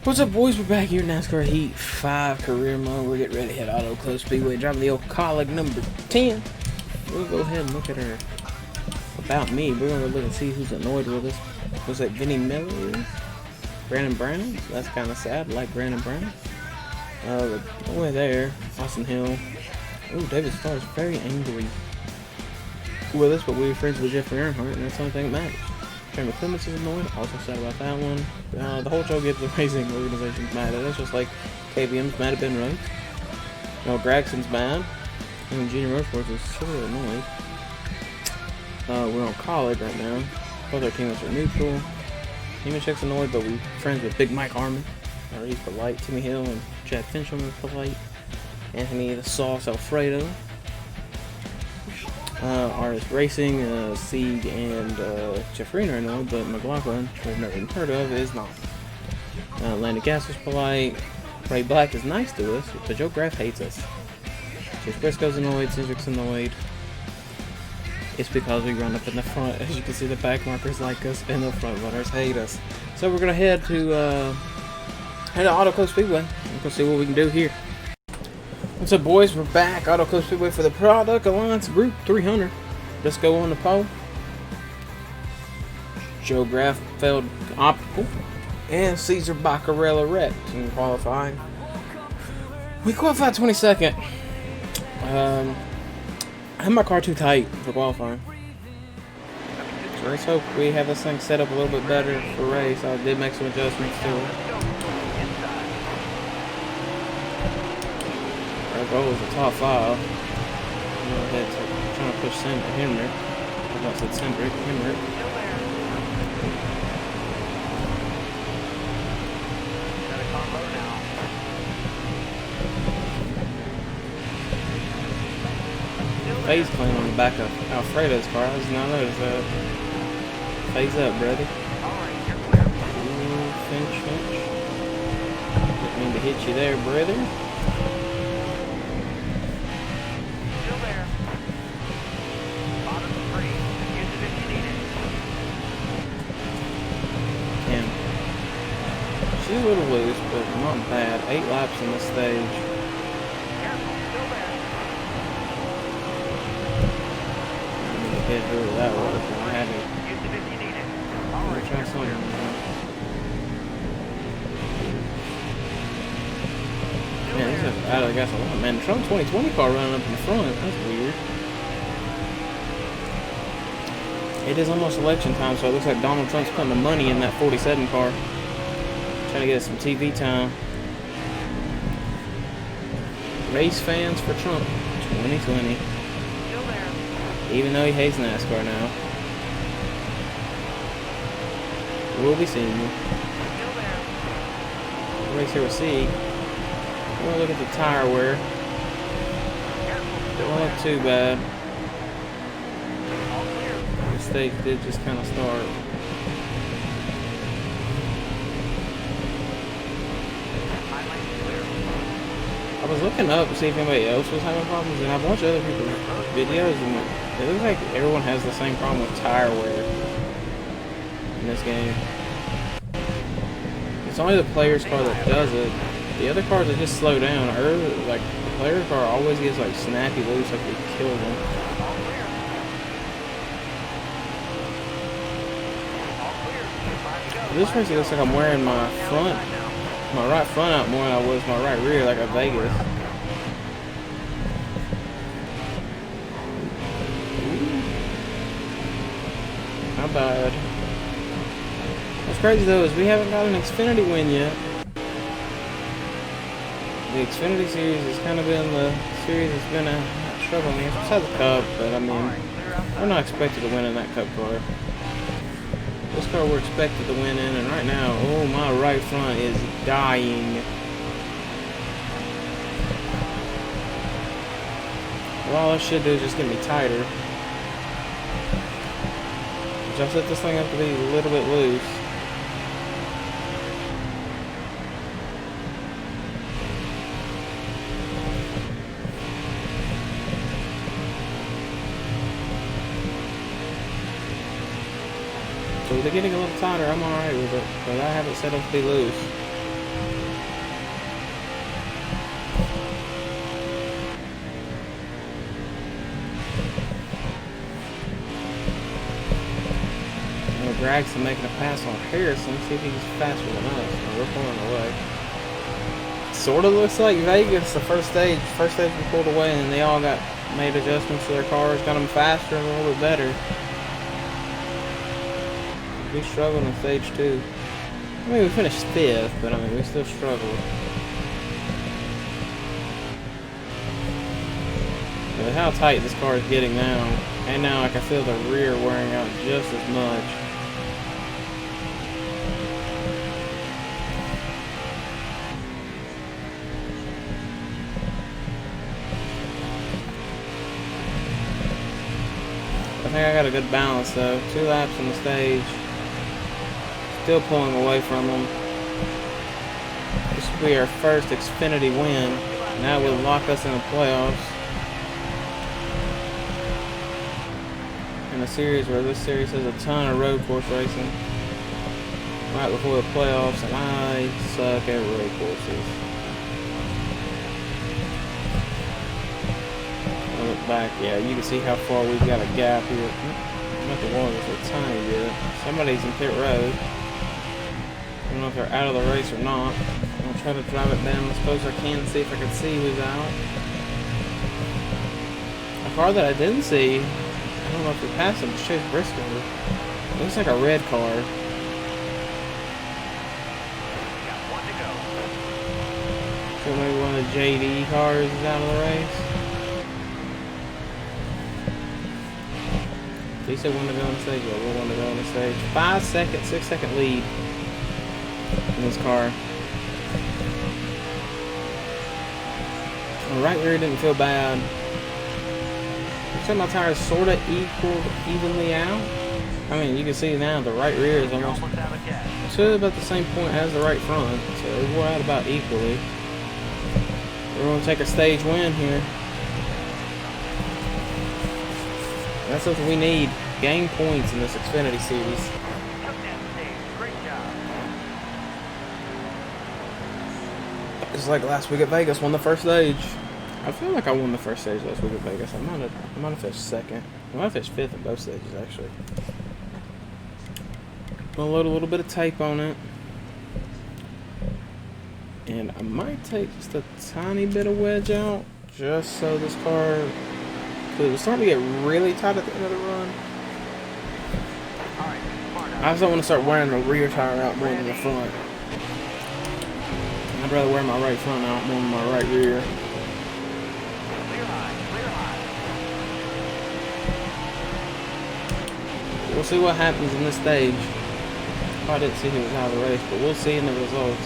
What's up, boys? We're back here in NASCAR Heat 5 career mode. We're getting ready to hit Auto Club Speedway, driving the old Cali number 10. We'll go ahead and look at our About Me. We're going to look and see who's annoyed with us. Was it Vinny Miller? Brandon Brown? So that's kind of sad. I like Brandon Brown. Way there. Austin Hill. Ooh, David Starr is very angry with us, but we were friends with Jeffrey Earnhardt, and that's the only thing that matters. Cameron Clements is annoyed. Also sad about that one. The whole Joe Gibbs Racing organization's mad at us, just like KBM's mad at Ben Rhodes. Gragson's mad. And Junior Motorsports is sort of annoyed. We're on college right now. Both our teammates are neutral. Nemechek's annoyed, but we're friends with Big Mike Harmon. He's polite. Timmy Hill and Chad Fincham are polite. Anthony the Sauce Alfredo. RS Racing, Sieg, and Jeffrey are annoyed, but McLaughlin, which we've never even heard of, is not. Landon Gasser's polite. Ray Black is nice to us, but Joe Graff hates us. Chase Briscoe's annoyed. Cindric's annoyed. It's because we run up in the front. As you can see, the back markers like us, and the front runners hate us. So we're gonna head to Auto Club Speedway. We're gonna see what we can do here. What's up, boys? We're back. Auto Club Speedway for the Product Alliance Group 300. Let's go on the pole. Joe Graff failed optical. And Cesar Baccarella wrecked in qualifying. We qualified 22nd. I had my car too tight for qualifying. So let's hope we have this thing set up a little bit better for race. I did make some adjustments to it. Our goal is the top 5. I'm trying to push Henrik. I thought I said Henrik. Phase clean on the back of Alfredo's car. I did not notice that. Phase up, brother. Ooh, Finch. Didn't mean to hit you there, brother. Still there. Bottom 3. Use it if you need it. Damn. She's a little loose, but not bad. 8 laps in this stage. Hit her that way. I had to. Let me try something. Man, this is out of the gas a lot. Man, the Trump 2020 car running up in the front. That's weird. It is almost election time, so it looks like Donald Trump's putting the money in that 47 car. Trying to get us some TV time. Race fans for Trump 2020. Even though he hates NASCAR now. We'll be seeing you. Race here with Sieg. We'll look at the tire wear. Don't look too bad. The stage did just kind of start. I was looking up to see if anybody else was having problems, and I watched other people's videos, and it looks like everyone has the same problem with tire wear in this game. It's only the player's car that does it. The other cars that just slow down. Like the player's car always gets like snappy loose, like they kill them. This race it looks like I'm wearing my right front out more than I was my right rear, like at Vegas. Not bad. What's crazy though is we haven't got an Xfinity win yet. The Xfinity series has kind of been the series that's been a struggle. I mean, besides the Cup, but I mean, we're not expected to win in that Cup car. This car we're expected to win in, and right now, oh, my right front is dying. Well, all I should do is just get me tighter. Just set this thing up to be a little bit loose. So they're getting a little tighter. I'm alright with it, but I have it set up to be loose. Gregson making a pass on Harrison. See if he's faster than us. We're pulling away. Sort of looks like Vegas, the first stage. First stage we pulled away, and then they all made adjustments to their cars, got them faster and a little bit better. We struggled in stage 2. I mean, we finished 5th, but I mean, we still struggled. But how tight this car is getting now, and now I can feel the rear wearing out just as much. I think I got a good balance though. 2 laps on the stage. Still pulling away from them. This will be our first Xfinity win. That will lock us in the playoffs. In a series where this series has a ton of road course racing. Right before the playoffs, and I suck at road courses. Look back, yeah, you can see how far we've got a gap here. Not the longest, a tiny bit. Somebody's in pit road. I don't know if they're out of the race or not. I'll try to drive it down as close as I can and see if I can see who's out. A car that I didn't see, I don't know if we passed him, Chase Briscoe. It looks like a red car. Got 1 to go. So maybe one of the JD cars is out of the race. He said one to go on the stage. Yeah, we're one to go on the stage. 5 second, 6 second lead in this car. The right rear didn't feel bad. Looks like my tires sort of evenly out. I mean, you can see now the right rear is almost to about the same point as the right front. So they wore out about equally. We're going to take a stage win here. That's something we need. Gain points in this Xfinity series. Took that stage. Great job. Just like last week at Vegas, won the first stage. I feel like I won the first stage last week at Vegas. I might have finished 2nd. I might have finished 5th in both stages, actually. Gonna load a little bit of tape on it. And I might take just a tiny bit of wedge out, just so this car... It was starting to get really tight at the end of the run. I just don't want to start wearing the rear tire out more than the front. I'd rather wear my right front out more than my right rear. Clear high. Clear high. We'll see what happens in this stage. I didn't see who was out of the race, but we'll see in the results.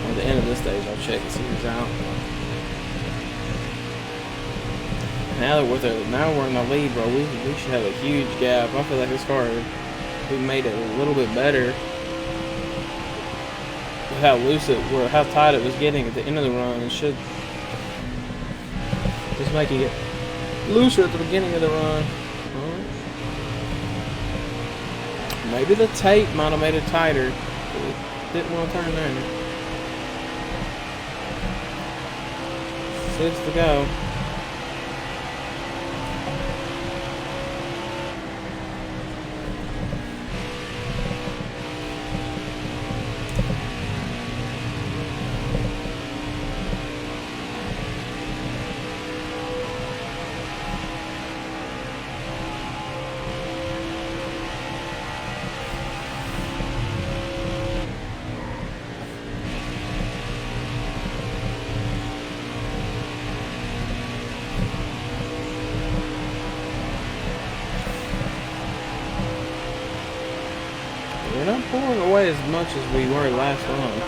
At the end of this stage, I'll check and see who's out. Now we're in the lead, bro. We should have a huge gap. I feel like this car, we made it a little bit better with how loose how tight it was getting at the end of the run. It should just make it looser at the beginning of the run. Maybe the tape might have made it tighter. Didn't want to turn there. 6 to go. We're not pulling away as much as we were last run.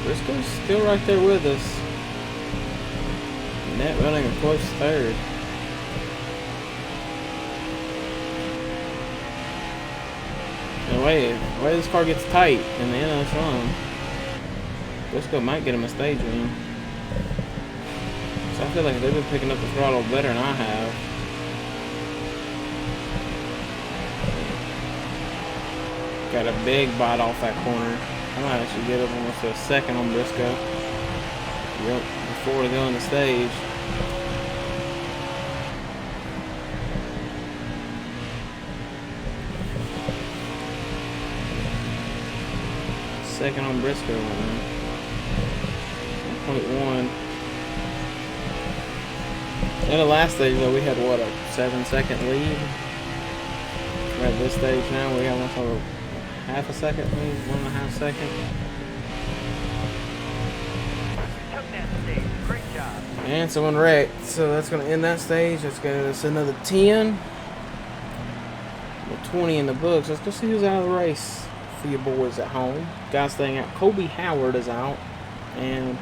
Briscoe's still right there with us. Net running a close 3rd. And the way this car gets tight in the end of this run, Briscoe might get him a stage win. So I feel like they've been picking up the throttle better than I have. Got a big bite off that corner. I might actually get up almost to a second on Briscoe. Yep, before to go on the stage. Second on Briscoe, man. 1.1. In the last stage, though, we had what, a 7-second lead? We're at this stage now, we got almost over half a second lead, 1.5 seconds. Took that stage. Great job. And someone wrecked, so that's going to end that stage. Let's get us another 10. With 20 in the books. Let's go see who's out of the race for your boys at home. Guys staying out. Kobe Howard is out. And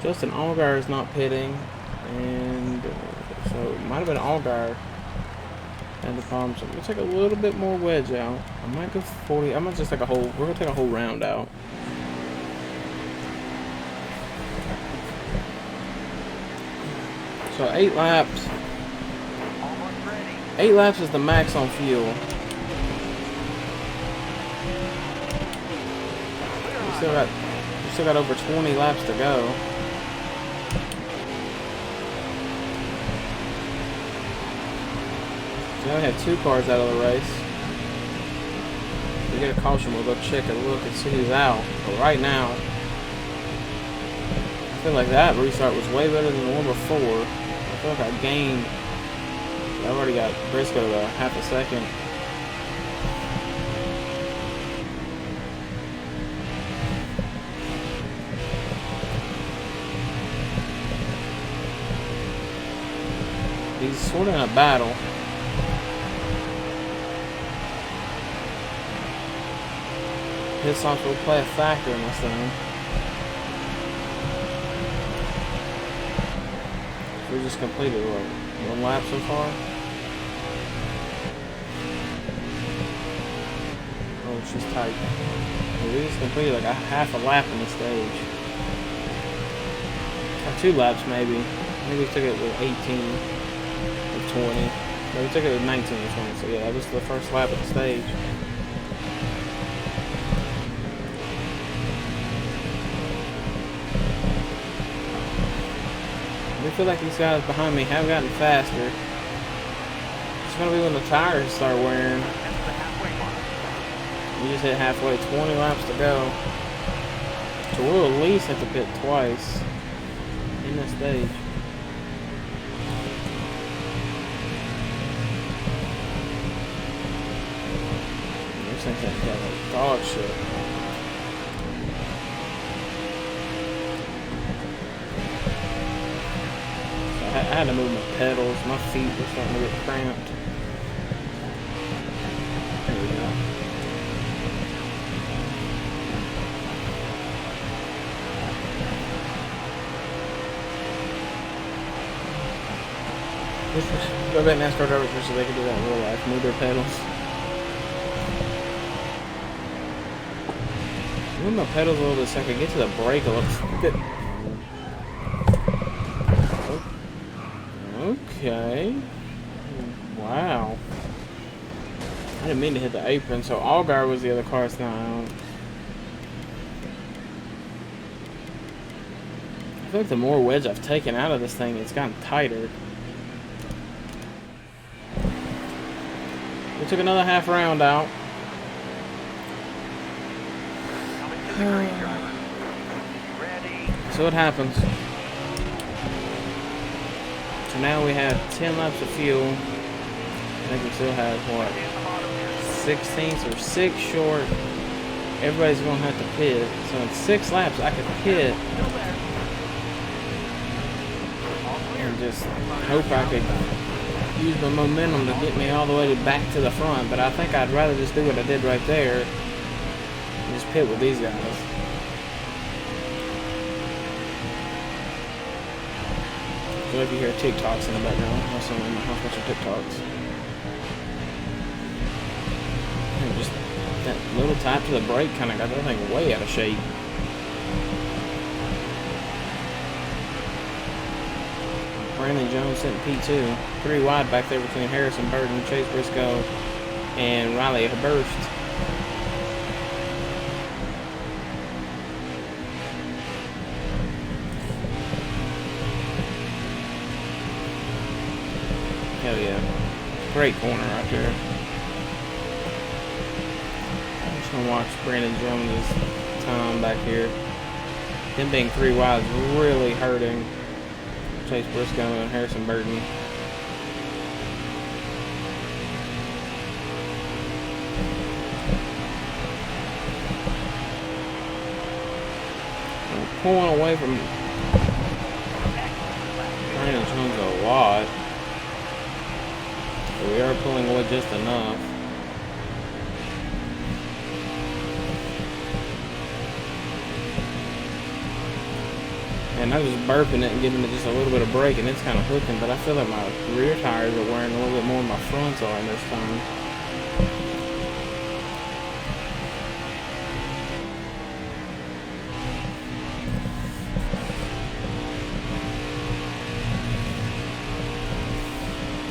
Justin Allgaier is not pitting. And so it might have been Allgaier had the problem. So I'm going to take a little bit more wedge out. I might go 40. I might just take a whole, we're going to take a whole round out. So 8 laps. Almost ready. 8 laps is the max on fuel. We still got over 20 laps to go. We only had 2 cars out of the race. If we get a caution, we'll go check and look and see who's out. But right now, I feel like that restart was way better than the one before. I feel like I gained. I've already got Briscoe to half a second. He's sort of in a battle. His stops will play a factor in this thing. We just completed what, 1 lap so far? Oh, she's tight. We just completed like a half a lap in the stage. Or 2 laps maybe. Maybe we took it with 18 or 20. No, we took it with 19 or 20. So yeah, that was the first lap of the stage. I feel like these guys behind me have gotten faster. It's gonna be when the tires start wearing. That's the halfway mark. We just hit halfway, 20 laps to go. So we'll at least have to pit twice in this stage. This thing's got like dog shit. I had to move my pedals. My feet were starting to get cramped. There we go. I bet NASCAR drivers wish they could do that in real life. Move their pedals. Move my pedals a little bit so I can get to the brake a little bit. Okay. Wow. I didn't mean to hit the apron, so Allgaier was the other car that's not out. I feel like the more wedge I've taken out of this thing, it's gotten tighter. We took another half round out. Coming to the green, driver. Ready. So what happens? So now we have 10 laps of fuel. I think we still have, what, 16ths or 6 short. Everybody's going to have to pit. So in 6 laps, I could pit and just hope I could use my momentum to get me all the way back to the front. But I think I'd rather just do what I did right there and just pit with these guys. So if you hear TikToks in the background, also in my house watching TikToks. And just that little tap to the brake kind of got that thing way out of shape. Brandon Jones sitting P2. Pretty wide back there between Harrison Burton, Chase Briscoe, and Riley Hurst. Hell yeah. Great corner right there. I'm just gonna watch Brandon Jones' time back here. Him being 3 wide is really hurting Chase Briscoe and Harrison Burton. We're pulling away from Brandon Jones a lot. But we are pulling away just enough. And I'm just burping it and giving it just a little bit of brake, and it's kind of hooking, but I feel like my rear tires are wearing a little bit more than my fronts are this time.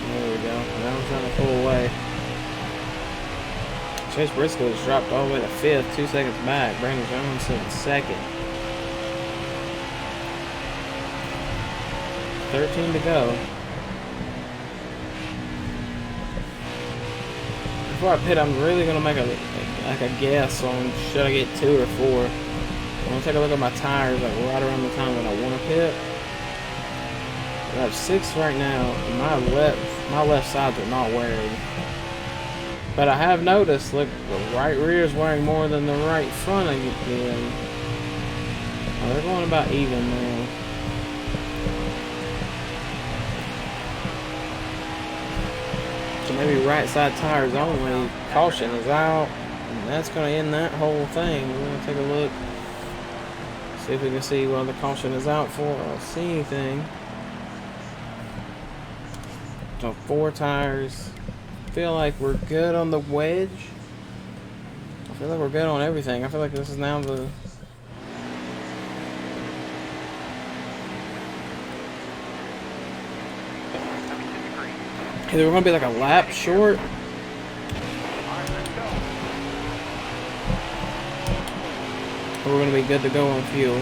There we go. Now I'm trying to pull away. Chase Briscoe has dropped all the way to 5th, 2 seconds back. Brandon Jones in 2nd. 13 to go. Before I pit, I'm really gonna make a guess on should I get 2 or 4. I'm gonna take a look at my tires like right around the time that I want to pit. I have 6 right now. My left sides are not wearing. But I have noticed, look, the right rear is wearing more than the right front again. Oh, they're going about even now. So maybe right side tires only. Caution is out. And that's going to end that whole thing. We're going to take a look. See if we can see what the caution is out for. I don't see anything. So 4 tires. Feel like we're good on the wedge. I feel like we're good on everything. I feel like this is now the either we're gonna be like a lap short, or we're gonna be good to go on fuel.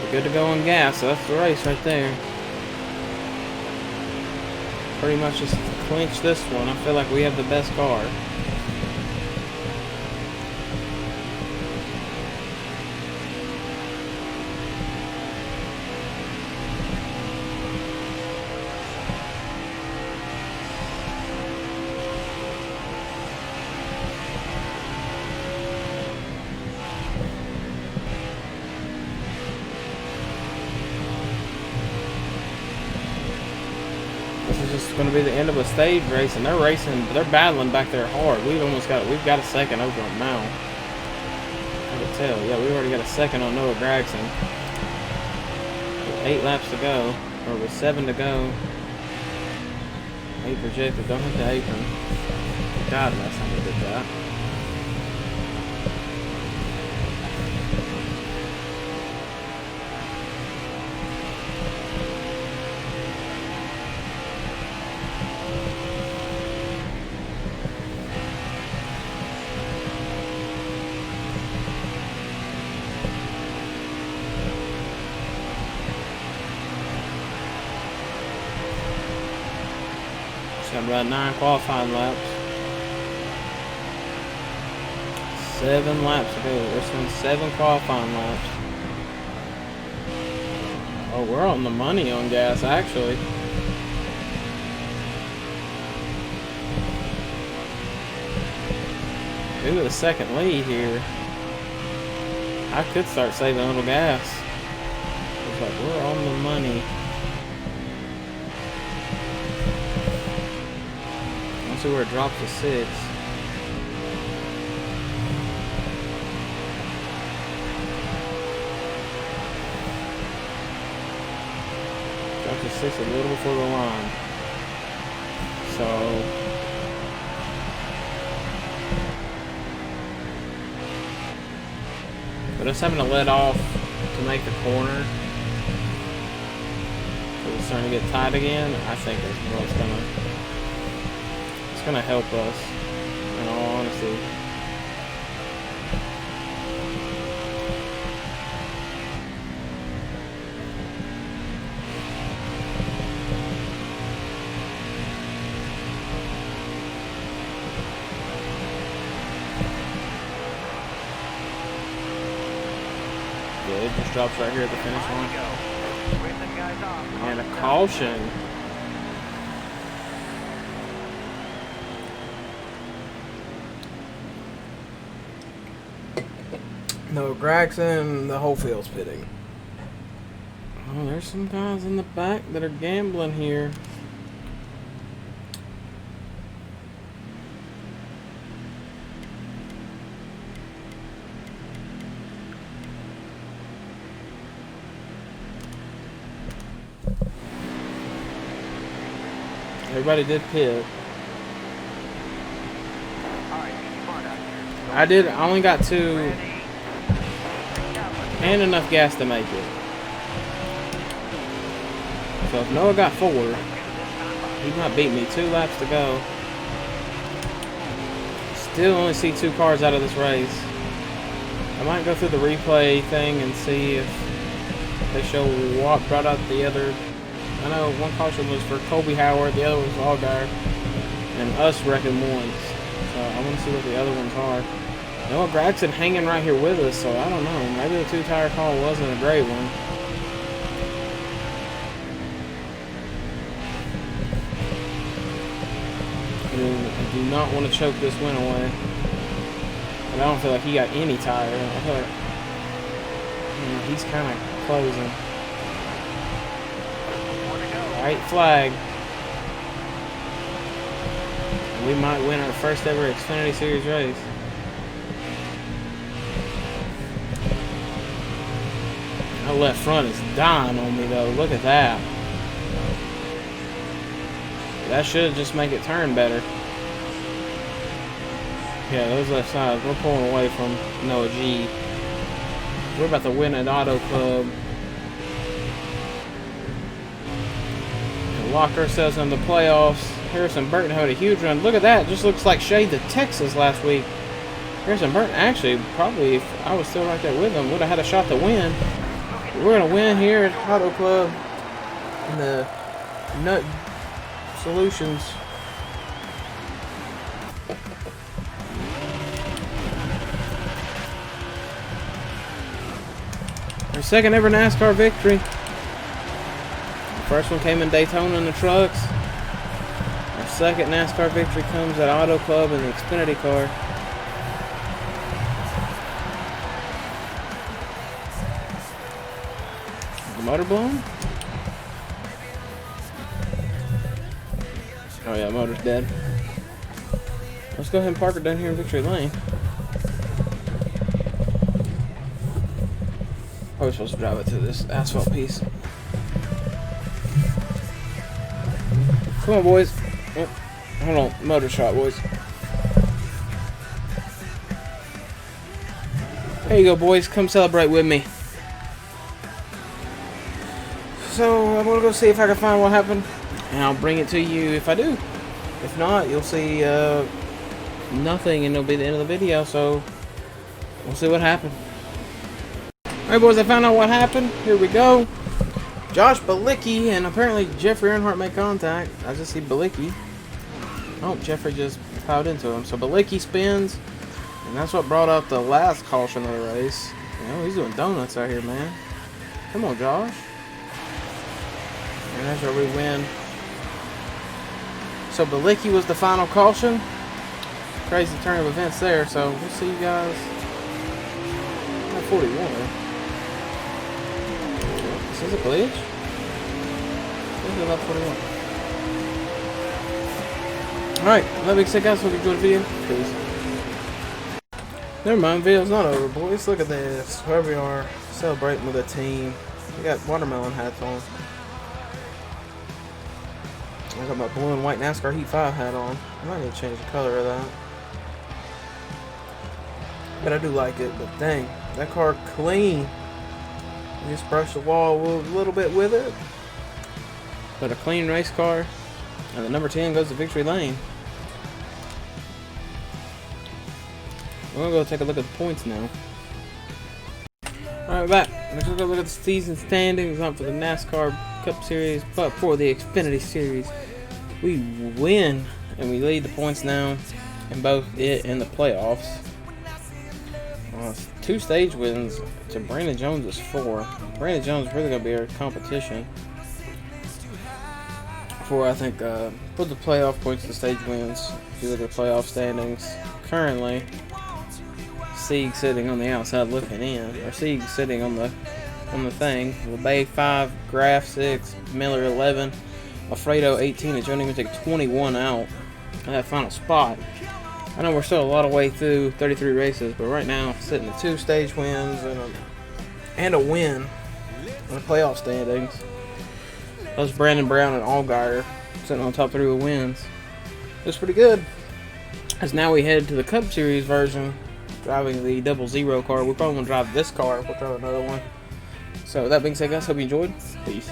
We're good to go on gas, so that's the race right there. Pretty much just clinch this one. I feel like we have the best car. This is going to be the end of a stage race, and they're battling back there hard. We've got a second over them now. I can tell. Yeah, we've already got a second on Noah Gragson. With 8 laps to go, or with 7 to go. 8 projected. Don't hit the apron. God, last time we did that. Got about 9 qualifying laps. 7 laps to go. This one's 7 qualifying laps. Oh, we're on the money on gas, actually. Ooh, the second lead here. I could start saving a little gas. It's like we're on the money. See where it drops to 6. Drops to 6 a little before the line. So but us having to let off to make the corner, so it's starting to get tight again, I think that's what's gonna help us, in all honesty. drops right here at the finish On line. we go. Racing guys off. And a caution. No, Gregson, the whole field's pitting. Oh, there's some guys in the back that are gambling here. Everybody did pit. Alright, be smart out here. I did. I only got 2 Ready. and enough gas to make it. So if Noah got 4, he might beat me. 2 laps to go. Still only see 2 cars out of this race. I might go through the replay thing and see if they show what brought out the other. I know one caution was for Colby Howard, the other was Allgaier, and us wrecking ones. So I want to see what the other ones are. Noah Gregson hanging right here with us, so I don't know. Maybe the 2-tire call wasn't a great one. I do not want to choke this win away. But I don't feel like he got any tire. I feel like he's kind of closing. White flag. We might win our first ever Xfinity Series race. That left front is dying on me though. Look at that. That should just make it turn better. Yeah, those left sides. We're pulling away from Noah G. We're about to win at Auto Club. And lock ourselves in the playoffs. Harrison Burton had a huge run. Look at that. Just looks like Shade to Texas last week. Harrison Burton actually, probably, if I was still right there with him, would have had a shot to win. We're going to win here at Auto Club in the Nut Solutions. Our second ever NASCAR victory. The first one came in Daytona in the trucks. Our second NASCAR victory comes at Auto Club in the Xfinity car. Is the motor blowing? Oh yeah, motor's dead. Let's go ahead and park it down here in Victory Lane. Probably supposed to drive it to this asphalt piece. Come on, boys. Oh, hold on, motor shot, boys. There you go, boys. Come celebrate with me. So I'm gonna go see if I can find what happened, and I'll bring it to you if I do. If not, you'll see nothing, and it'll be the end of the video. So we'll see what happened. Alright, boys, I found out what happened. Here we go. Josh Balicki and apparently Jeffrey Earnhardt made contact. I just see Balicki. Oh, Jeffrey just plowed into him. So Balicki spins, and that's what brought out the last caution of the race. You know, he's doing donuts out here, man. Come on, Josh. And that's where we win. So Balicki was the final caution. Crazy turn of events there. So we'll see you guys at 41. Is it a glitch? This is about 41. Alright, love you, guys. Hope you enjoyed the video. Peace. Never mind, video's not over, boys. Look at this. Where we are, celebrating with a team. We got watermelon hats on. I got my blue and white NASCAR Heat 5 hat on. I might need to change the color of that. But I do like it, but dang, that car clean. Just brush the wall a little bit with it. But a clean race car. And the number 10 goes to Victory Lane. We're going to go take a look at the points now. Alright, we're back. Let's go look at the season standings. Not for the NASCAR Cup Series, but for the Xfinity Series. We win, and we lead the points now in both it and the playoffs. 2 stage wins to Brandon Jones is 4. Brandon Jones is really going to be our competition for, I think, put the playoff points to stage wins. If you look at the playoff standings, currently, Sieg sitting on the outside looking in, or Sieg sitting on the thing. LeBay 5, Graf 6, Miller 11, Alfredo 18, and Johnny take 21 out in that final spot. I know we're still a lot of way through 33 races, but right now sitting at 2 stage wins and a win in the playoff standings. Those Brandon Brown and Allgaier sitting on top 3 with wins. It's pretty good. As now we head to the Cup Series version, driving the 00 car. We probably won't drive this car. We'll drive another one. So that being said, guys, hope you enjoyed. Peace.